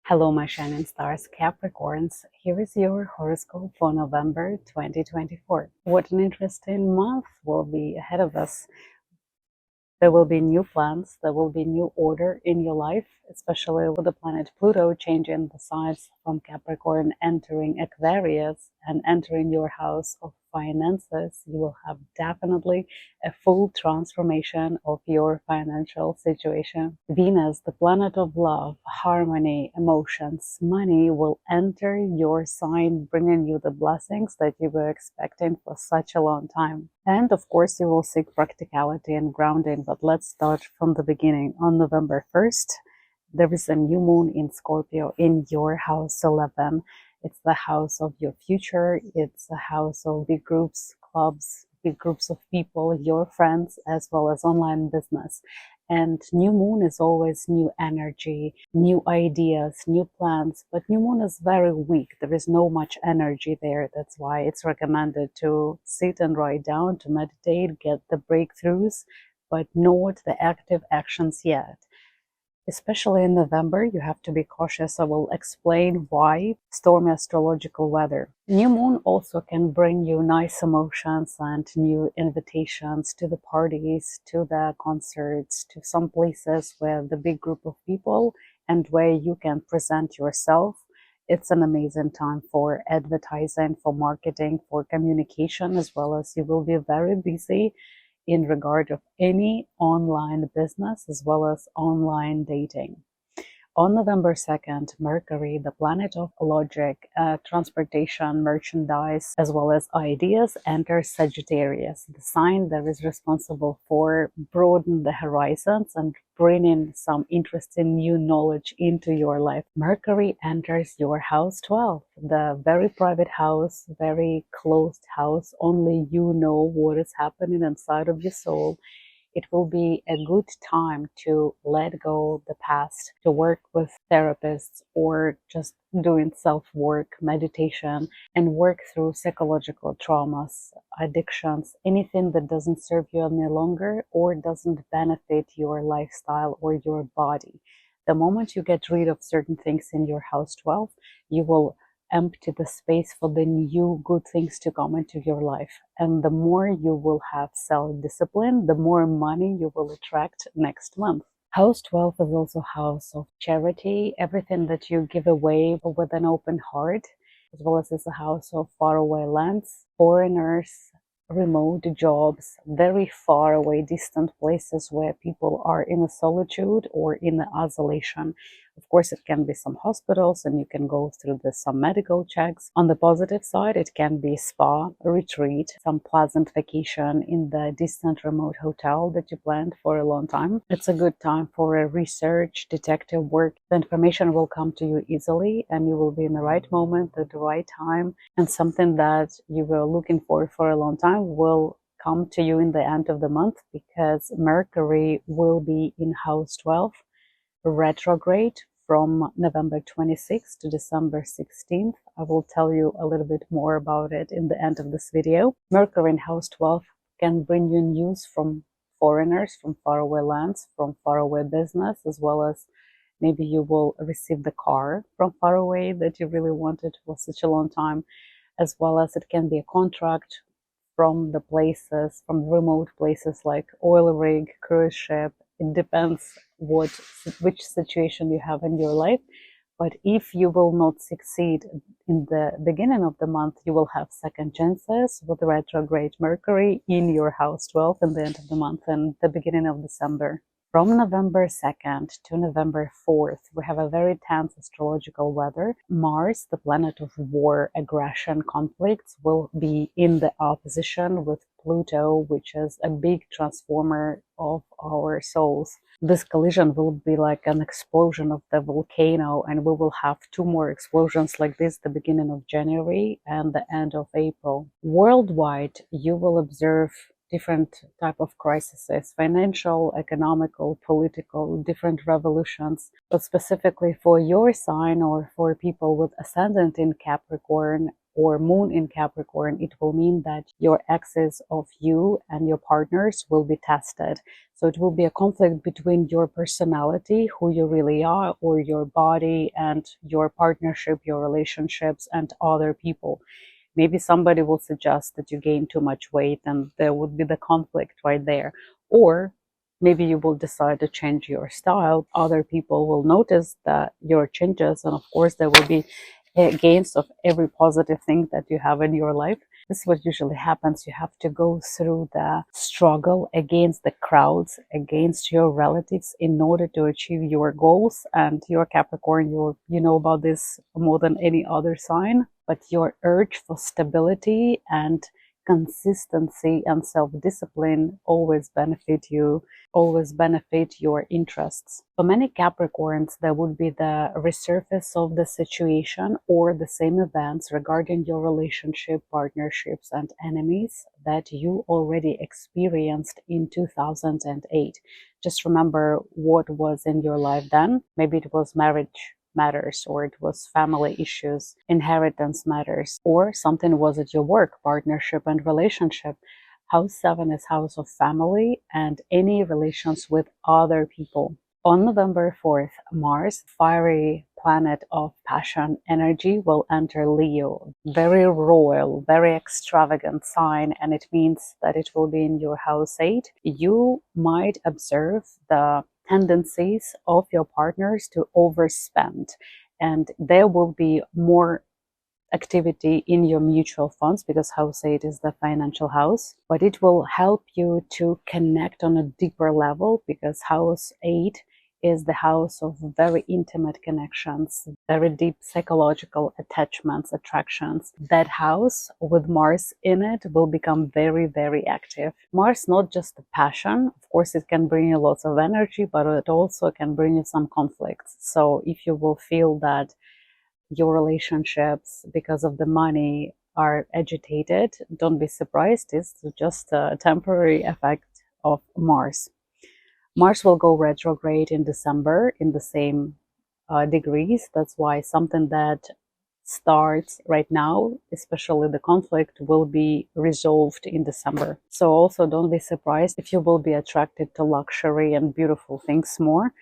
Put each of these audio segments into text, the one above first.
Hello, my shining stars, Capricorns. Here is your horoscope for November 2024. What an interesting month will be ahead of us. There will be new plans, there will be new order in your life, especially with the planet Pluto changing the signs from Capricorn, entering Aquarius and entering your house of finances. You will have definitely a full transformation of your financial situation. Venus, the planet of love, harmony, emotions, money, will enter your sign, bringing you the blessings that you were expecting for such a long time. And of course, you will seek practicality and grounding, but let's start from the beginning. On November 1st, there is a new moon in Scorpio in your house 11. It's the house of your future. It's a house of big groups, clubs, big groups of people, your friends, as well as online business. And new moon is always new energy, new ideas, new plans, but new moon is very weak. There is no much energy there. That's why it's recommended to sit and write down, to meditate, get the breakthroughs, but not the active actions yet. Especially in November, you have to be cautious. I will explain why. Stormy astrological weather. New moon also can bring you nice emotions and new invitations to the parties, to the concerts, to some places with the big group of people and where you can present yourself. It's an amazing time for advertising, for marketing, for communication, as well as you will be very busy in regard of any online business as well as online dating. On November 2nd, Mercury, the planet of logic, transportation, merchandise, as well as ideas, enters Sagittarius, the sign that is responsible for broadening the horizons and bringing some interesting new knowledge into your life. Mercury enters your house 12, the very private house, very closed house. Only you know what is happening inside of your soul. It will be a good time to let go of the past, to work with therapists or just doing self-work, meditation, and work through psychological traumas, addictions, anything that doesn't serve you any longer or doesn't benefit your lifestyle or your body. The moment you get rid of certain things in your house 12, you will empty the space for the new good things to come into your life. And the more you will have self-discipline, the more money you will attract next month. House 12 is also house of charity, everything that you give away with an open heart, as well as it's a house of faraway lands, foreigners, remote jobs, very far away, distant places where people are in a solitude or in isolation. Of course, it can be some hospitals and you can go through some medical checks. On the positive side, it can be spa, retreat, some pleasant vacation in the distant remote hotel that you planned for a long time. It's a good time for a research, detective work. The information will come to you easily and you will be in the right moment at the right time, and something that you were looking for a long time will come to you in the end of the month, because Mercury will be in house 12 retrograde from November 26th to December 16th. I will tell you a little bit more about it in the end of this video. Mercury in house 12 can bring you news from foreigners, from faraway lands, from faraway business, as well as maybe you will receive the car from far away that you really wanted for such a long time, as well as it can be a contract from the places, from remote places like oil rig, cruise ship. It depends which situation you have in your life. But if you will not succeed in the beginning of the month, you will have second chances with retrograde Mercury in your house 12 in the end of the month and the beginning of December. From November 2nd to November 4th, we have a very tense astrological weather. Mars, the planet of war, aggression, conflicts, will be in the opposition with Pluto, which is a big transformer of our souls. This collision will be like an explosion of the volcano, and we will have two more explosions like this, the beginning of January and the end of April. Worldwide, you will observe different type of crises, financial, economical, political, different revolutions. But specifically for your sign or for people with ascendant in Capricorn or moon in Capricorn, it will mean that your axis of you and your partners will be tested. So it will be a conflict between your personality, who you really are, or your body and your partnership, your relationships, and other people. Maybe somebody will suggest that you gain too much weight, and there would be the conflict right there. Or maybe you will decide to change your style. Other people will notice that your changes, and of course there will be gains of every positive thing that you have in your life. This is what usually happens. You have to go through the struggle against the crowds, against your relatives, in order to achieve your goals. And you're Capricorn, you know about this more than any other sign. But your urge for stability and consistency and self-discipline always benefit you, always benefit your interests. For many Capricorns, there would be the resurface of the situation or the same events regarding your relationship, partnerships, and enemies that you already experienced in 2008. Just remember what was in your life then. Maybe it was marriage matters, or it was family issues, inheritance matters, or something was at your work, partnership and relationship. House 7 is house of family and any relations with other people. On November 4th, Mars, fiery planet of passion energy, will enter Leo. Very royal, very extravagant sign, and it means that it will be in your house 8. You might observe the tendencies of your partners to overspend, and there will be more activity in your mutual funds because house 8 is the financial house, but it will help you to connect on a deeper level because house 8 is the house of very intimate connections, very deep psychological attachments, attractions. That house with Mars in it will become very, very active. Mars, not just the passion. Of course, it can bring you lots of energy, but it also can bring you some conflicts. So if you will feel that your relationships, because of the money, are agitated, don't be surprised. It's just a temporary effect of Mars. Mars will go retrograde in December in the same degrees. That's why something that starts right now, especially the conflict, will be resolved in December. So also don't be surprised if you will be attracted to luxury and beautiful things more.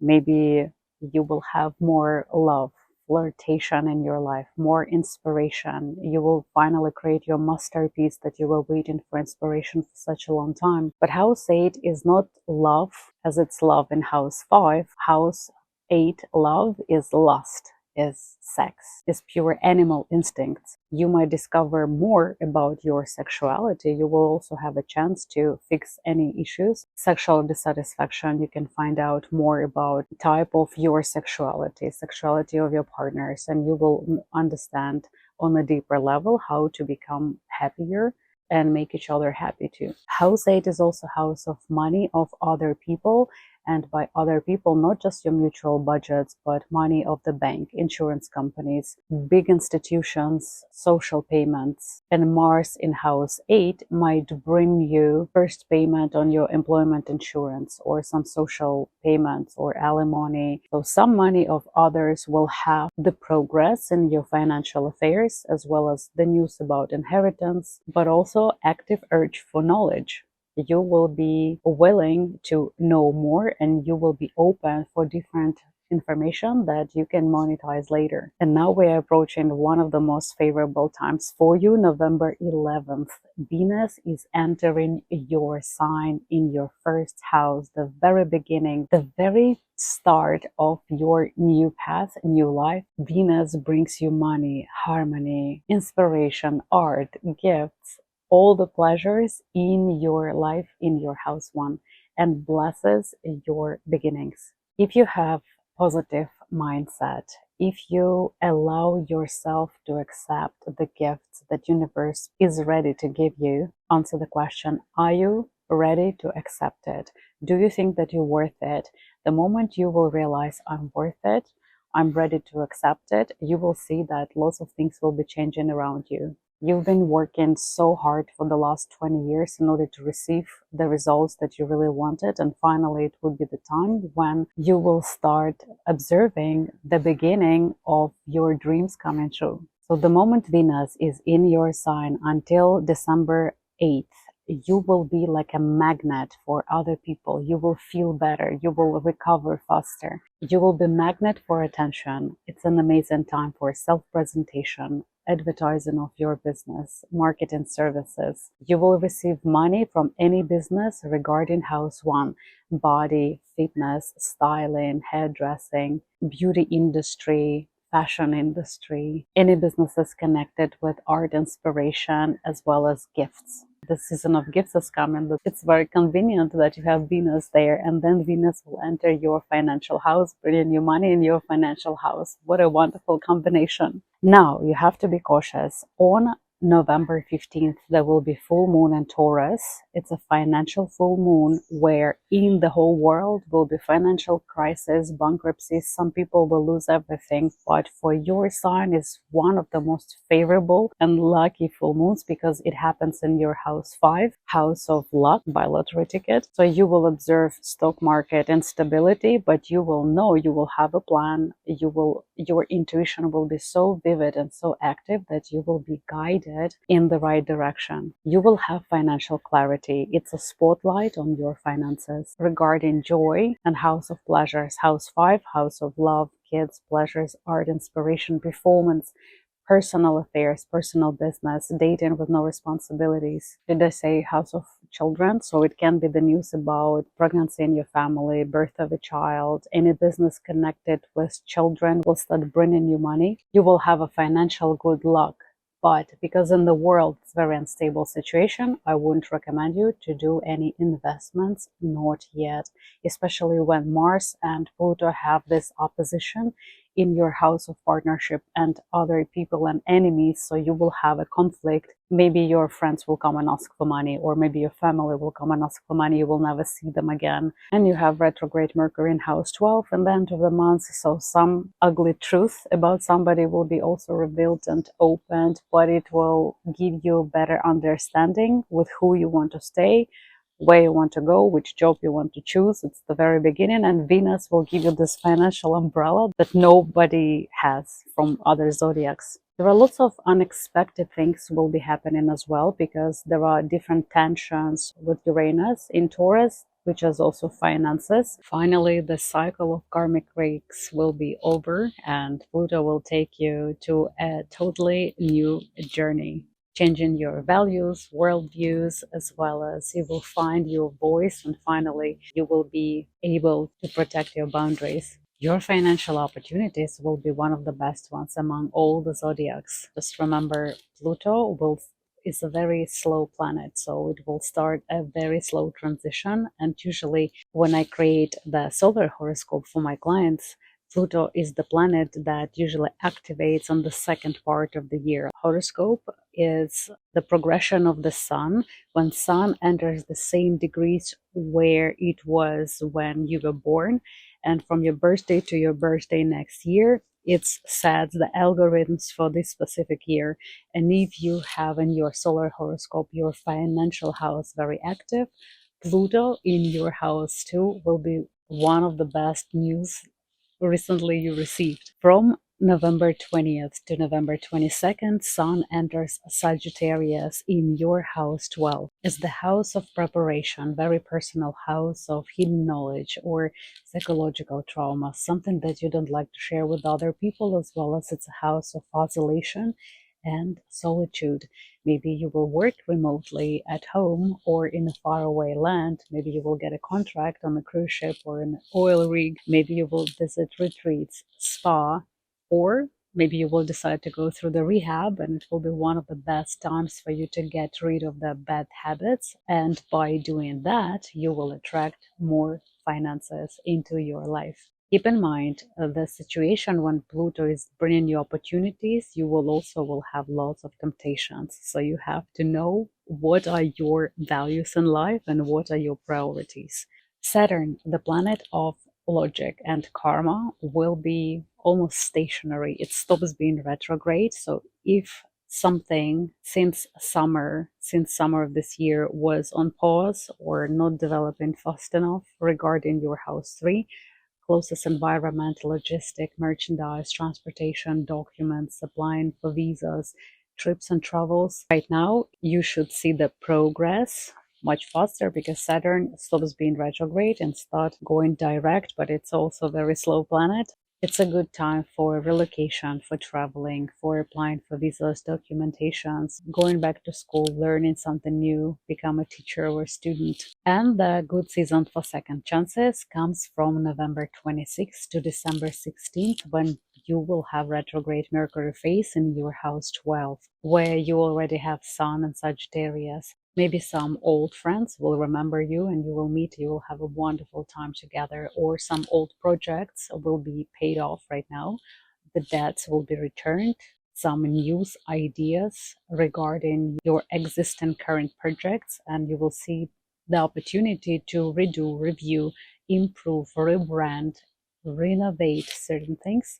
Maybe you will have more love, flirtation in your life, more inspiration. You will finally create your masterpiece that you were waiting for inspiration for such a long time. But house 8 is not love as it's love in house 5. House 8 love is lust, is sex, is pure animal instincts. You might discover more about your sexuality. You will also have a chance to fix any issues. Sexual dissatisfaction, you can find out more about type of your sexuality of your partners, and you will understand on a deeper level how to become happier and make each other happy too. House 8 is also house of money of other people. And by other people, not just your mutual budgets, but money of the bank, insurance companies, big institutions, social payments. And Mars in house 8 might bring you first payment on your employment insurance or some social payments or alimony. So some money of others will have the progress in your financial affairs, as well as the news about inheritance, but also active urge for knowledge. You will be willing to know more, and you will be open for different information that you can monetize later. And now we're approaching one of the most favorable times for you, November 11th. Venus is entering your sign in your first house, the very beginning, the very start of your new path, new life. Venus brings you money, harmony, inspiration, art, gifts, all the pleasures in your life, in your house 1, and blesses your beginnings. If you have positive mindset, if you allow yourself to accept the gifts that universe is ready to give you, answer the question, are you ready to accept it? Do you think that you're worth it? The moment you will realize I'm worth it, I'm ready to accept it, you will see that lots of things will be changing around you. You've been working so hard for the last 20 years in order to receive the results that you really wanted, and finally it would be the time when you will start observing the beginning of your dreams coming true. So the moment Venus is in your sign until December 8th, you will be like a magnet for other people. You will feel better. You will recover faster. You will be magnet for attention. It's an amazing time for self-presentation, advertising of your business, marketing services. You will receive money from any business regarding house one, body, fitness, styling, hairdressing, beauty industry, fashion industry, any businesses connected with art inspiration, as well as gifts. The season of gifts is coming. It's very convenient that you have Venus there, and then Venus will enter your financial house, bringing you money in your financial house. What a wonderful combination. Now, you have to be cautious. On November 15th, there will be full moon in Taurus. It's a financial full moon where in the whole world will be financial crisis, bankruptcies. Some people will lose everything, but for your sign is one of the most favorable and lucky full moons because it happens in your house 5, house of luck by lottery ticket. So you will observe stock market instability, but you will know, you will have a plan. Your intuition will be so vivid and so active that you will be guided in the right direction. You will have financial clarity. It's a spotlight on your finances. Regarding joy and house of pleasures, house 5, house of love, kids, pleasures, art, inspiration, performance, personal affairs, personal business, dating with no responsibilities. Did I say house of children? So it can be the news about pregnancy in your family, birth of a child, any business connected with children will start bringing you money. You will have a financial good luck. But because in the world it's a very unstable situation, I wouldn't recommend you to do any investments, not yet, especially when Mars and Pluto have this opposition in your house of partnership and other people and enemies. So you will have a conflict. Maybe your friends will come and ask for money, or maybe your family will come and ask for money. You will never see them again. And you have retrograde Mercury in house 12 and the end of the month. So some ugly truth about somebody will be also revealed and opened, but it will give you better understanding with who you want to stay, where you want to go, which job you want to choose. It's the very beginning, and Venus will give you this financial umbrella that nobody has from other zodiacs. There are lots of unexpected things will be happening as well, because there are different tensions with Uranus in Taurus, which is also finances. Finally, the cycle of karmic breaks will be over, and Pluto will take you to a totally new journey, changing your values, worldviews, as well as you will find your voice, and finally you will be able to protect your boundaries. Your financial opportunities will be one of the best ones among all the zodiacs. Just remember, Pluto is a very slow planet, so it will start a very slow transition. And usually when I create the solar horoscope for my clients, Pluto is the planet that usually activates on the second part of the year. Horoscope is the progression of the sun. When sun enters the same degrees where it was when you were born, and from your birthday to your birthday next year, it sets the algorithms for this specific year. And if you have in your solar horoscope your financial house very active, Pluto in your house too will be one of the best news recently you received. From November 20th to November 22nd, Sun enters Sagittarius in your house 12. It's the house of preparation, very personal house of hidden knowledge or psychological trauma, something that you don't like to share with other people, as well as it's a house of isolation and solitude. Maybe you will work remotely at home or in a faraway land. Maybe you will get a contract on a cruise ship or an oil rig. Maybe you will visit retreats, spa, or maybe you will decide to go through the rehab, and it will be one of the best times for you to get rid of the bad habits. And by doing that, you will attract more finances into your life. Keep in mind the situation when Pluto is bringing you opportunities, you will have lots of temptations. So you have to know what are your values in life and what are your priorities. Saturn, the planet of logic and karma, will be almost stationary. It stops being retrograde. So if something since summer of this year was on pause or not developing fast enough regarding your house 3, closest environment, logistic, merchandise, transportation, documents, applying for visas, trips and travels. Right now, you should see the progress much faster because Saturn stops being retrograde and start going direct, but it's also a very slow planet. It's a good time for relocation, for traveling, for applying for visas, documentations, going back to school, learning something new, become a teacher or a student. And the good season for second chances comes from November 26th to December 16th, when you will have retrograde Mercury phase in your house 12, where you already have Sun and Sagittarius. Maybe some old friends will remember you and you will meet, you will have a wonderful time together, or some old projects will be paid off right now. The debts will be returned. Some news ideas regarding your existing current projects, and you will see the opportunity to redo, review, improve, rebrand, renovate certain things,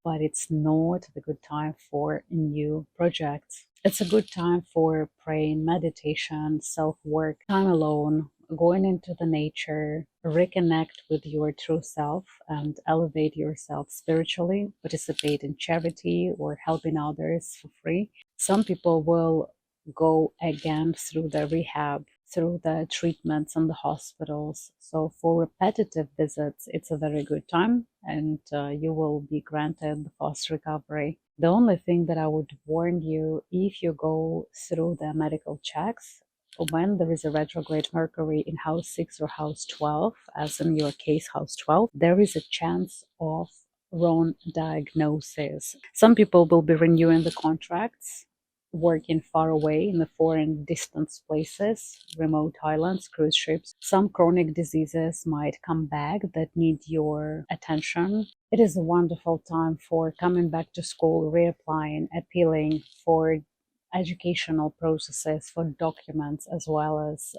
but it's not the good time for new projects. It's a good time for praying, meditation, self-work, time alone, going into the nature, reconnect with your true self and elevate yourself spiritually, participate in charity or helping others for free. Some people will go again through the rehab, through the treatments in the hospitals. So for repetitive visits, it's a very good time, and you will be granted the fast recovery. The only thing that I would warn you, if you go through the medical checks, when there is a retrograde Mercury in house 6 or house 12, as in your case, house 12, there is a chance of wrong diagnosis. Some people will be renewing the contracts, working far away in the foreign distance places, remote islands, cruise ships. Some chronic diseases might come back that need your attention. It is a wonderful time for coming back to school, reapplying, appealing for educational processes, for documents, as well as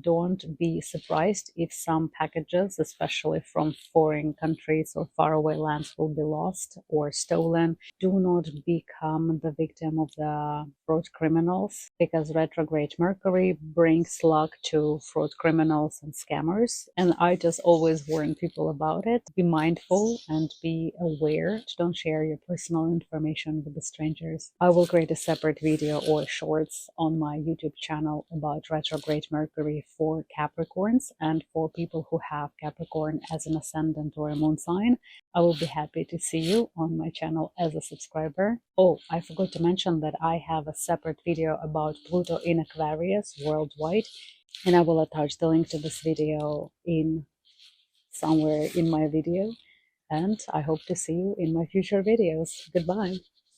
don't be surprised if some packages, especially from foreign countries or faraway lands, will be lost or stolen. Do not become the victim of the fraud criminals, because retrograde Mercury brings luck to fraud criminals and scammers. And I just always warn people about it. Be mindful and be aware. Don't share your personal information with the strangers. I will create a separate video or shorts on my YouTube channel about retrograde Mercury for Capricorns and for people who have Capricorn as an ascendant or a moon sign. I will be happy to see you on my channel as a subscriber. Oh, I forgot to mention that I have a separate video about Pluto in Aquarius worldwide, and I will attach the link to this video in somewhere in my video. And I hope to see you in my future videos. Goodbye.